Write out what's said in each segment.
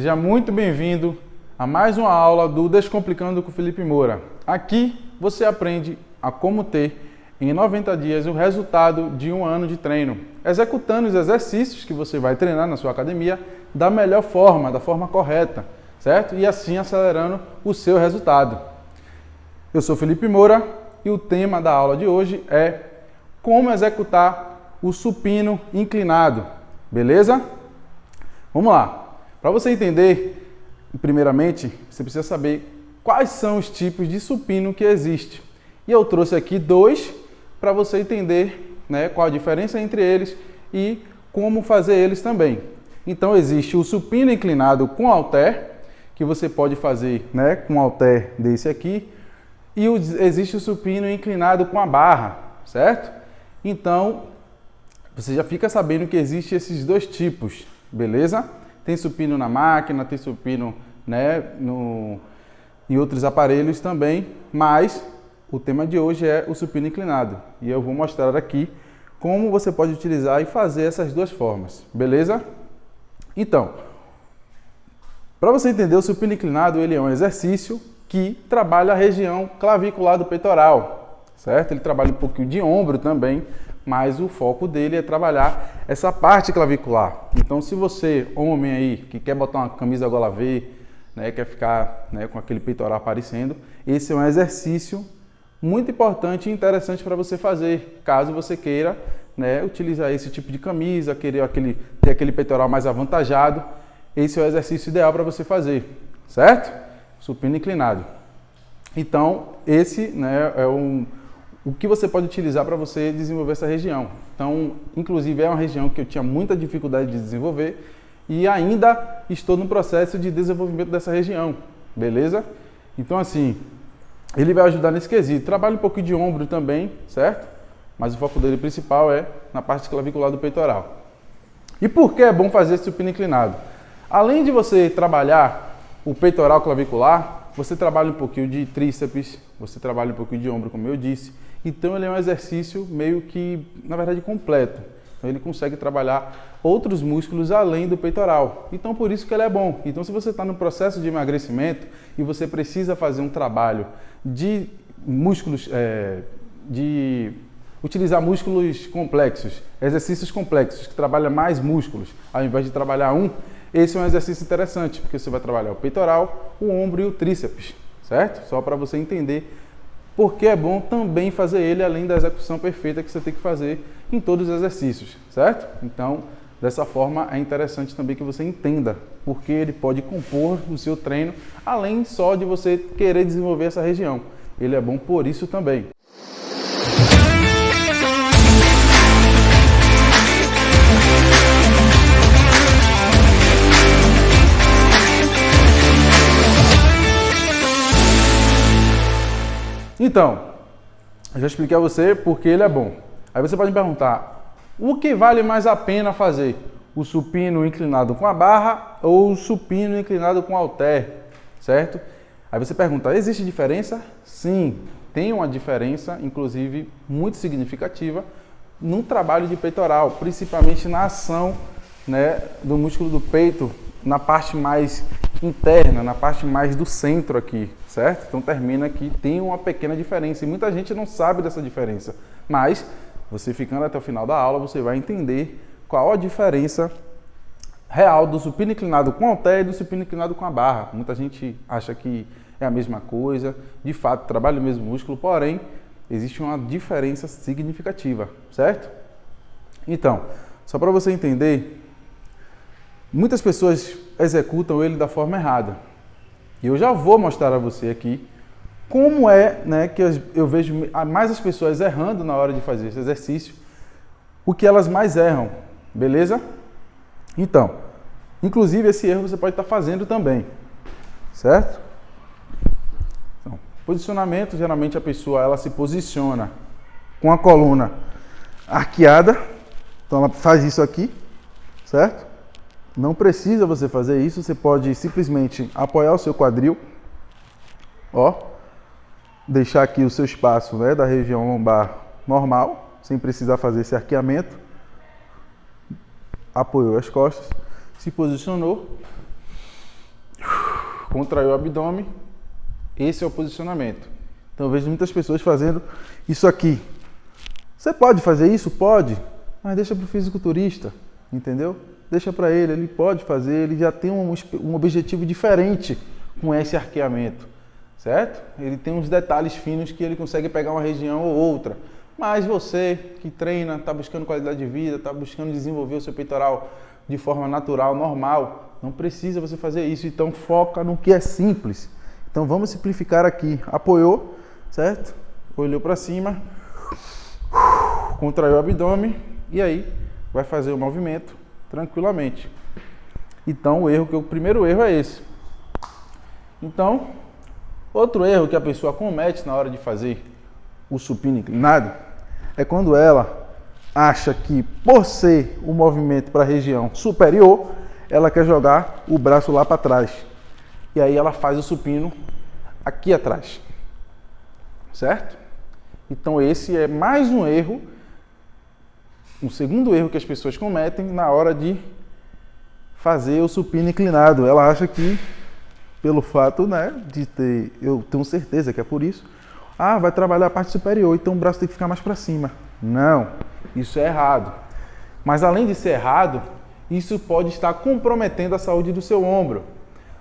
Seja muito bem-vindo a mais uma aula do Descomplicando com Felipe Moura. Aqui você aprende a como ter em 90 dias o resultado de um ano de treino, executando os exercícios que você vai treinar na sua academia da melhor forma, da forma correta, certo? E assim acelerando o seu resultado. Eu sou Felipe Moura e o tema da aula de hoje é como executar o supino inclinado, beleza? Vamos lá. Para você entender, primeiramente, você precisa saber quais são os tipos de supino que existe. E eu trouxe aqui dois para você entender, né, qual a diferença entre eles e como fazer eles também. Então existe o supino inclinado com halter, que você pode fazer, né, com um halter desse aqui, e existe o supino inclinado com a barra, certo? Então você já fica sabendo que existe esses dois tipos, beleza? Tem supino na máquina, tem supino, né, em outros aparelhos também, mas o tema de hoje é o supino inclinado. E eu vou mostrar aqui como você pode utilizar e fazer essas duas formas, beleza? Então, para você entender, o supino inclinado ele é um exercício que trabalha a região clavicular do peitoral, certo? Ele trabalha um pouquinho de ombro também, mas o foco dele é trabalhar essa parte clavicular. Então, se você, homem aí, que quer botar uma camisa gola V, né, quer ficar, né, com aquele peitoral aparecendo, esse é um exercício muito importante e interessante para você fazer, caso você queira, né, utilizar esse tipo de camisa, querer ter aquele peitoral mais avantajado. Esse é o exercício ideal para você fazer, certo? Supino inclinado. Então, esse, né, é o que você pode utilizar para você desenvolver essa região. Então, inclusive, é uma região que eu tinha muita dificuldade de desenvolver e ainda estou no processo de desenvolvimento dessa região, beleza? Então, assim, ele vai ajudar nesse quesito. Trabalha um pouquinho de ombro também, certo? Mas o foco dele principal é na parte clavicular do peitoral. E por que é bom fazer esse supino inclinado? Além de você trabalhar o peitoral clavicular, você trabalha um pouquinho de tríceps, você trabalha um pouquinho de ombro, como eu disse. Então ele é um exercício meio que, na verdade, completo. Então ele consegue trabalhar outros músculos além do peitoral. Então por isso que ele é bom. Então se você está no processo de emagrecimento e você precisa fazer um trabalho de músculos, de utilizar músculos complexos, exercícios complexos, que trabalham mais músculos, ao invés de trabalhar um, esse é um exercício interessante, porque você vai trabalhar o peitoral, o ombro e o tríceps, certo? Só para você entender porque é bom também fazer ele além da execução perfeita que você tem que fazer em todos os exercícios, certo? Então, dessa forma, é interessante também que você entenda porque ele pode compor o seu treino, além só de você querer desenvolver essa região. Ele é bom por isso também. Então, eu já expliquei a você porque ele é bom. Aí você pode me perguntar, o que vale mais a pena fazer? O supino inclinado com a barra ou o supino inclinado com halter, certo? Aí você pergunta, existe diferença? Sim, tem uma diferença, inclusive muito significativa, no trabalho de peitoral, principalmente na ação, né, do músculo do peito, na parte mais interna, na parte mais do centro aqui, certo? Então termina aqui, tem uma pequena diferença e muita gente não sabe dessa diferença, mas você ficando até o final da aula, você vai entender qual a diferença real do supino inclinado com halter e do supino inclinado com a barra. Muita gente acha que é a mesma coisa, de fato trabalha o mesmo músculo, porém existe uma diferença significativa, certo? Então, só para você entender, muitas pessoas executam ele da forma errada. E eu já vou mostrar a você aqui como é, né, que eu vejo mais as pessoas errando na hora de fazer esse exercício, o que elas mais erram, beleza? Então, inclusive esse erro você pode estar fazendo também, certo? Então, posicionamento, geralmente a pessoa ela se posiciona com a coluna arqueada, então ela faz isso aqui, certo? Não precisa você fazer isso, você pode simplesmente apoiar o seu quadril, ó, deixar aqui o seu espaço, né, da região lombar normal, sem precisar fazer esse arqueamento, apoiou as costas, se posicionou, contraiu o abdômen, esse é o posicionamento. Então eu vejo muitas pessoas fazendo isso aqui. Você pode fazer isso? Pode, mas deixa para o fisiculturista, entendeu? Deixa para ele pode fazer, ele já tem um objetivo diferente com esse arqueamento, certo? Ele tem uns detalhes finos que ele consegue pegar uma região ou outra. Mas você que treina, está buscando qualidade de vida, está buscando desenvolver o seu peitoral de forma natural, normal, não precisa você fazer isso. Então foca no que é simples. Então vamos simplificar aqui. Apoiou, certo? Olhou para cima, contraiu o abdômen e aí vai fazer o movimento tranquilamente. Então o primeiro erro é esse. Então, outro erro que a pessoa comete na hora de fazer o supino inclinado é quando ela acha que, por ser o movimento para a região superior, ela quer jogar o braço lá para trás. E aí ela faz o supino aqui atrás. Certo? Então esse é mais um erro, um segundo erro que as pessoas cometem na hora de fazer o supino inclinado. Ela acha que, pelo fato, né, de ter, eu tenho certeza que é por isso, vai trabalhar a parte superior, então o braço tem que ficar mais para cima. Não, isso é errado. Mas além de ser errado, isso pode estar comprometendo a saúde do seu ombro.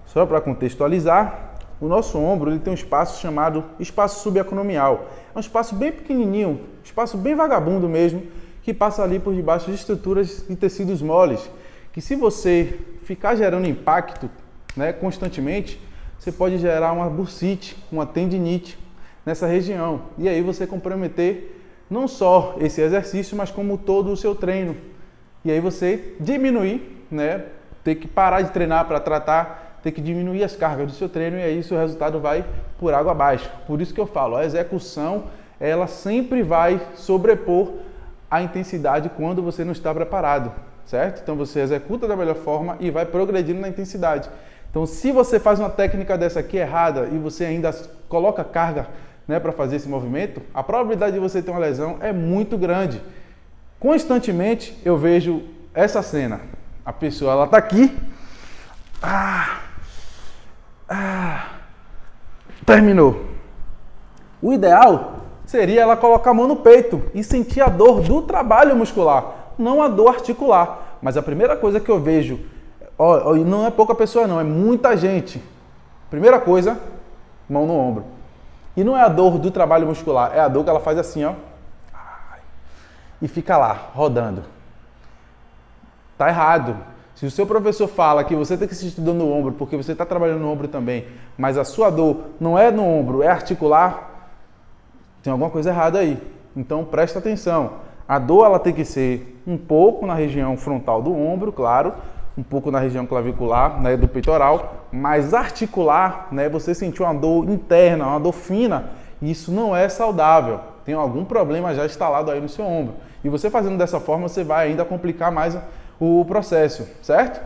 Só para contextualizar, o nosso ombro ele tem um espaço chamado espaço subacromial. É um espaço bem pequenininho, um espaço bem vagabundo mesmo, que passa ali por debaixo de estruturas e tecidos moles, que se você ficar gerando impacto, né, constantemente, você pode gerar uma bursite, uma tendinite nessa região. E aí você comprometer não só esse exercício, mas como todo o seu treino. E aí você diminuir, né, ter que parar de treinar para tratar, ter que diminuir as cargas do seu treino e aí o resultado vai por água abaixo. Por isso que eu falo, a execução, ela sempre vai sobrepor a intensidade quando você não está preparado, certo? Então você executa da melhor forma e vai progredindo na intensidade. Então se você faz uma técnica dessa aqui errada e você ainda coloca carga, né, para fazer esse movimento, a probabilidade de você ter uma lesão é muito grande. Constantemente eu vejo essa cena. A pessoa, ela tá aqui, terminou. O ideal seria ela colocar a mão no peito e sentir a dor do trabalho muscular, não a dor articular. Mas a primeira coisa que eu vejo, não é pouca pessoa não, é muita gente. Primeira coisa, mão no ombro. E não é a dor do trabalho muscular, é a dor que ela faz assim, ó. E fica lá, rodando. Tá errado. Se o seu professor fala que você tem que sentir dor no ombro porque você está trabalhando no ombro também, mas a sua dor não é no ombro, é articular, tem alguma coisa errada aí. Então presta atenção. A dor ela tem que ser um pouco na região frontal do ombro, claro, um pouco na região clavicular, né, do peitoral, mas articular, né, você sentiu uma dor interna, uma dor fina, isso não é saudável. Tem algum problema já instalado aí no seu ombro. E você fazendo dessa forma, você vai ainda complicar mais o processo, certo?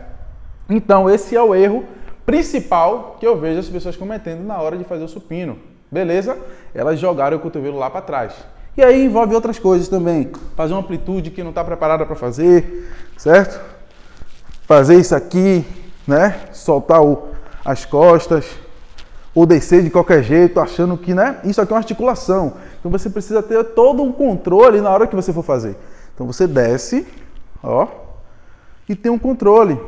Então, esse é o erro principal que eu vejo as pessoas cometendo na hora de fazer o supino. Beleza? Elas jogaram o cotovelo lá para trás. E aí envolve outras coisas também. Fazer uma amplitude que não está preparada para fazer, certo? Fazer isso aqui, né? Soltar as costas, ou descer de qualquer jeito, achando que, né? Isso aqui é uma articulação. Então você precisa ter todo um controle na hora que você for fazer. Então você desce, ó, e tem um controle.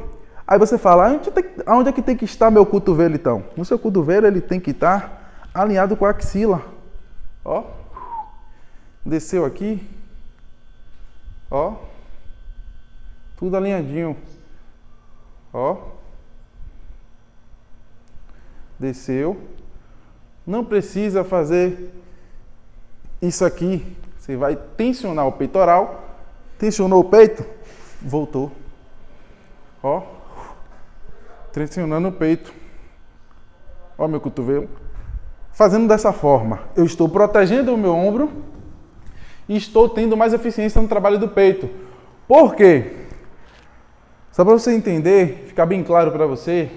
Aí você fala, aonde é que tem que estar meu cotovelo então? O seu cotovelo ele tem que estar alinhado com a axila. Ó, desceu aqui, ó, tudo alinhadinho. Ó, desceu. Não precisa fazer isso aqui. Você vai tensionar o peitoral. Tensionou o peito, voltou. Ó, tensionando o peito. Ó meu cotovelo. Fazendo dessa forma, eu estou protegendo o meu ombro e estou tendo mais eficiência no trabalho do peito. Por quê? Só para você entender, ficar bem claro para você,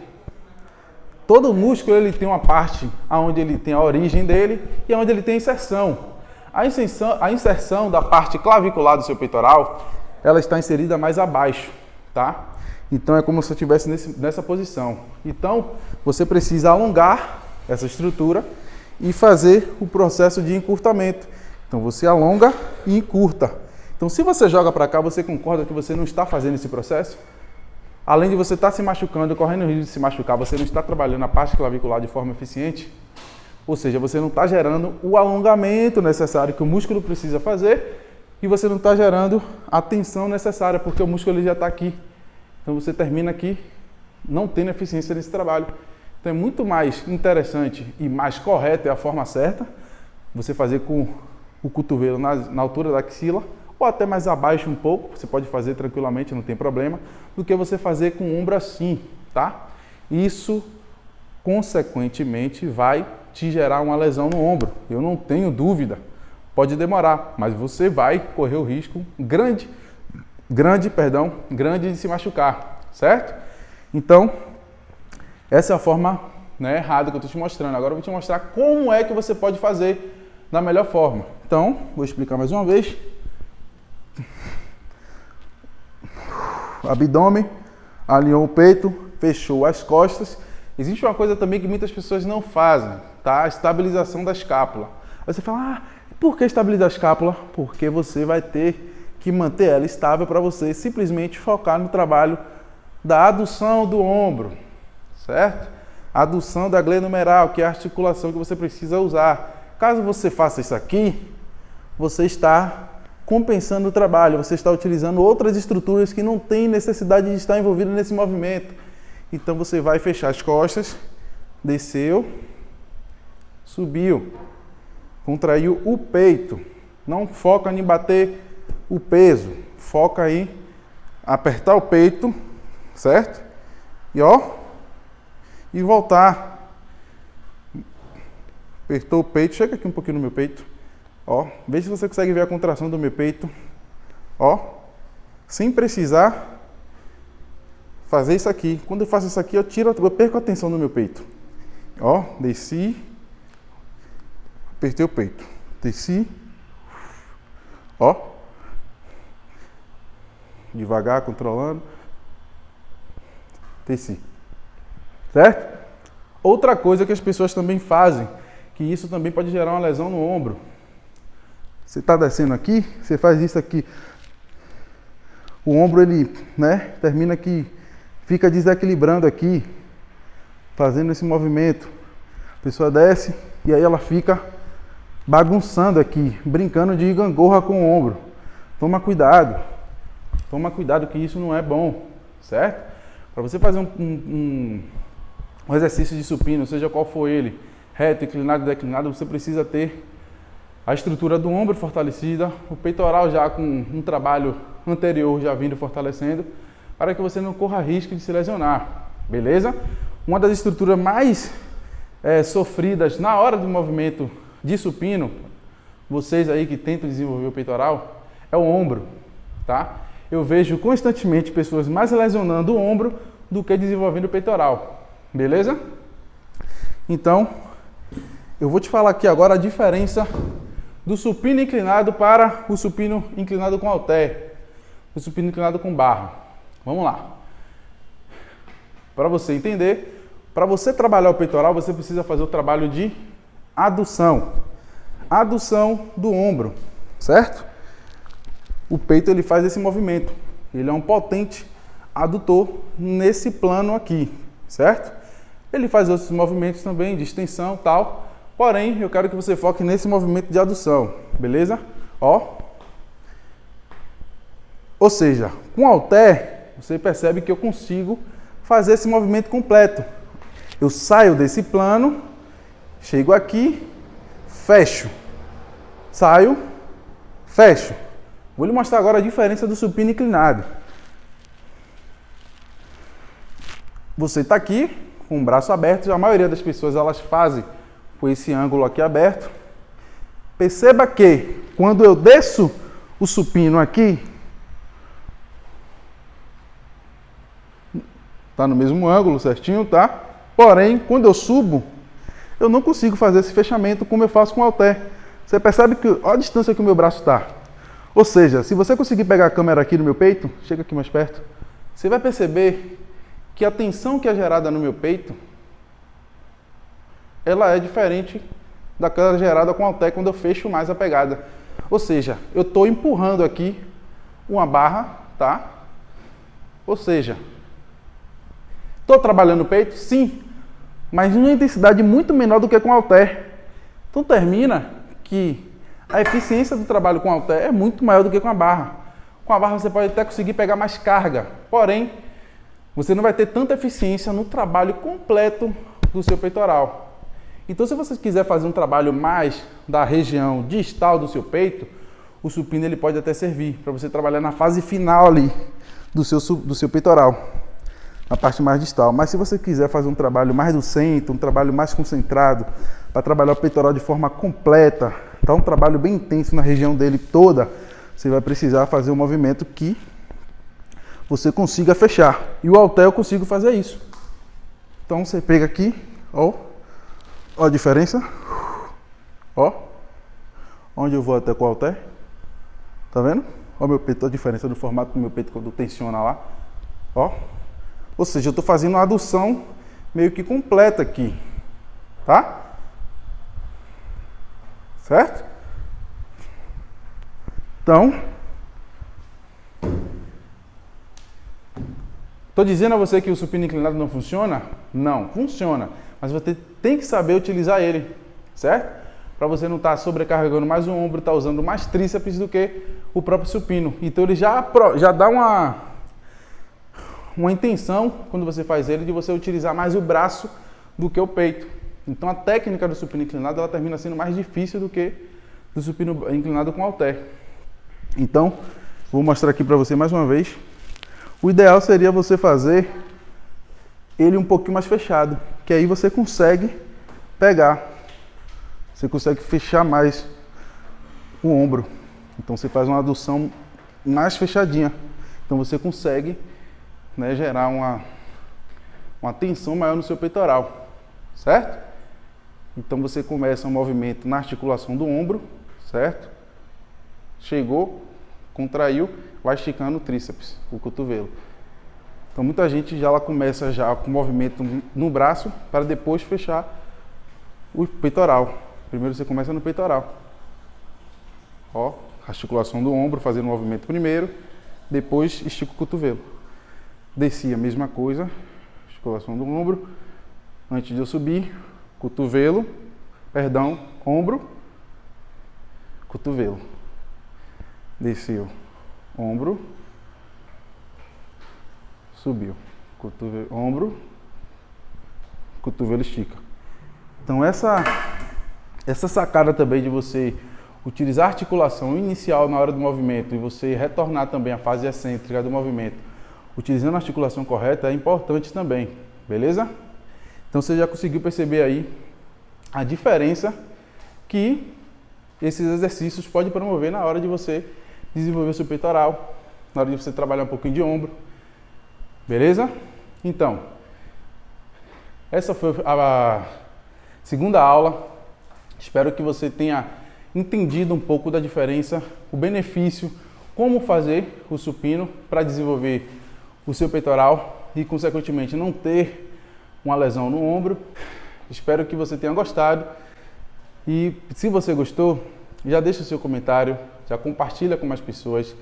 todo músculo ele tem uma parte onde ele tem a origem dele e onde ele tem a inserção. A inserção da parte clavicular do seu peitoral, ela está inserida mais abaixo, tá? Então é como se eu estivesse nessa posição. Então você precisa alongar essa estrutura e fazer o processo de encurtamento. Então você alonga e encurta. Então se você joga para cá, você concorda que você não está fazendo esse processo? Além de você estar se machucando, correndo o risco de se machucar, você não está trabalhando a parte clavicular de forma eficiente? Ou seja, você não está gerando o alongamento necessário que o músculo precisa fazer e você não está gerando a tensão necessária, porque o músculo ele já está aqui. Então você termina aqui não tendo eficiência nesse trabalho. Então é muito mais interessante e mais correto, é a forma certa, você fazer com o cotovelo na altura da axila, ou até mais abaixo um pouco, você pode fazer tranquilamente, não tem problema, do que você fazer com o ombro assim, tá? Isso, consequentemente, vai te gerar uma lesão no ombro. Eu não tenho dúvida. Pode demorar, mas você vai correr o risco grande de se machucar, certo? Então, essa é a forma, né, errada que eu estou te mostrando. Agora eu vou te mostrar como é que você pode fazer da melhor forma. Então, vou explicar mais uma vez. Abdômen, alinhou o peito, fechou as costas. Existe uma coisa também que muitas pessoas não fazem, tá? A estabilização da escápula. Aí você fala, por que estabilizar a escápula? Porque você vai ter que manter ela estável para você simplesmente focar no trabalho da adução do ombro, certo? A adução da glenohumeral, que é a articulação que você precisa usar. Caso você faça isso aqui, você está compensando o trabalho, você está utilizando outras estruturas que não têm necessidade de estar envolvido nesse movimento. Então você vai fechar as costas, desceu, subiu, contraiu o peito. Não foca em bater o peso, foca em apertar o peito, certo? E voltar. Apertou o peito, chega aqui um pouquinho no meu peito. Veja se você consegue ver a contração do meu peito. Sem precisar fazer isso aqui. Quando eu faço isso aqui, eu perco a tensão do meu peito. Desci, apertei o peito. Desci, devagar, controlando. Desci. Certo? Outra coisa que as pessoas também fazem, que isso também pode gerar uma lesão no ombro. Você está descendo aqui, você faz isso aqui. O ombro, ele, termina aqui, fica desequilibrando aqui, fazendo esse movimento. A pessoa desce e aí ela fica bagunçando aqui, brincando de gangorra com o ombro. Toma cuidado que isso não é bom, certo? Para você fazer um exercício de supino, seja qual for ele, reto, inclinado, declinado, você precisa ter a estrutura do ombro fortalecida, o peitoral já com um trabalho anterior já vindo fortalecendo, para que você não corra risco de se lesionar, beleza? Uma das estruturas mais sofridas na hora do movimento de supino, vocês aí que tentam desenvolver o peitoral, é o ombro, tá? Eu vejo constantemente pessoas mais lesionando o ombro do que desenvolvendo o peitoral, beleza? Então, eu vou te falar aqui agora a diferença do supino inclinado para o supino inclinado com halter, o supino inclinado com barra. Vamos lá. Para você entender, para você trabalhar o peitoral, você precisa fazer o trabalho de adução. Adução do ombro, certo? O peito ele faz esse movimento. Ele é um potente adutor nesse plano aqui, certo? Ele faz outros movimentos também de extensão, tal. Porém, eu quero que você foque nesse movimento de adução, beleza? Ou seja, com halter, você percebe que eu consigo fazer esse movimento completo. Eu saio desse plano, chego aqui, fecho. Saio, fecho. Vou lhe mostrar agora a diferença do supino inclinado. Você está aqui com o braço aberto, a maioria das pessoas elas fazem com esse ângulo aqui aberto. Perceba que quando eu desço o supino aqui, tá no mesmo ângulo certinho, tá? Porém, quando eu subo, eu não consigo fazer esse fechamento como eu faço com o halter. Você percebe que olha a distância que o meu braço está. Ou seja, se você conseguir pegar a câmera aqui no meu peito, chega aqui mais perto, você vai perceber que a tensão que é gerada no meu peito, ela é diferente daquela gerada com o halter quando eu fecho mais a pegada. Ou seja, eu estou empurrando aqui uma barra, tá? Ou seja, estou trabalhando o peito? Sim, mas em uma intensidade muito menor do que com o halter. Então termina que a eficiência do trabalho com o halter é muito maior do que com a barra. Com a barra você pode até conseguir pegar mais carga, porém, você não vai ter tanta eficiência no trabalho completo do seu peitoral. Então, se você quiser fazer um trabalho mais da região distal do seu peito, o supino ele pode até servir para você trabalhar na fase final ali do seu peitoral, na parte mais distal. Mas se você quiser fazer um trabalho mais do centro, um trabalho mais concentrado, para trabalhar o peitoral de forma completa, tá um trabalho bem intenso na região dele toda, você vai precisar fazer um movimento que você consiga fechar. E o halter eu consigo fazer isso. Então você pega aqui, ó a diferença, ó, onde eu vou até com o halter, tá vendo? Ó meu peito, a diferença do formato do meu peito quando tensiona lá, ó. Ou seja, eu tô fazendo uma adução meio que completa aqui, tá? Certo? Então, tô dizendo a você que o supino inclinado não funciona? Não, funciona. Mas você tem que saber utilizar ele, certo? Para você não estar sobrecarregando mais o ombro, estar usando mais tríceps do que o próprio supino. Então ele já dá uma intenção, quando você faz ele, de você utilizar mais o braço do que o peito. Então a técnica do supino inclinado ela termina sendo mais difícil do que do supino inclinado com halter. Então, vou mostrar aqui para você mais uma vez. O ideal seria você fazer ele um pouquinho mais fechado, que aí você consegue pegar, você consegue fechar mais o ombro. Então você faz uma adução mais fechadinha. Então você consegue, né, gerar uma tensão maior no seu peitoral, certo? Então você começa um movimento na articulação do ombro, certo? Chegou, contraiu, vai esticando o tríceps, o cotovelo. Então muita gente já começa já com movimento no braço para depois fechar o peitoral. Primeiro você começa no peitoral. Ó, articulação do ombro, fazendo o movimento primeiro, depois estica o cotovelo. Desci a mesma coisa, articulação do ombro. Antes de eu subir, cotovelo, perdão, ombro, cotovelo. Desceu, ombro, subiu, cotovelo, ombro, cotovelo estica. Então essa sacada também de você utilizar a articulação inicial na hora do movimento e você retornar também à fase excêntrica do movimento, utilizando a articulação correta, é importante também, beleza? Então você já conseguiu perceber aí a diferença que esses exercícios podem promover na hora de você desenvolver o seu peitoral, na hora de você trabalhar um pouquinho de ombro, beleza? Então, essa foi a segunda aula. Espero que você tenha entendido um pouco da diferença, o benefício, como fazer o supino para desenvolver o seu peitoral e, consequentemente, não ter uma lesão no ombro. Espero que você tenha gostado e, se você gostou, já deixa o seu comentário, já compartilha com mais pessoas,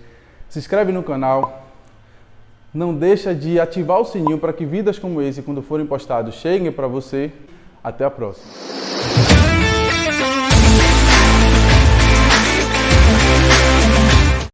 se inscreve no canal, não deixa de ativar o sininho para que vídeos como esse, quando forem postados, cheguem para você. Até a próxima.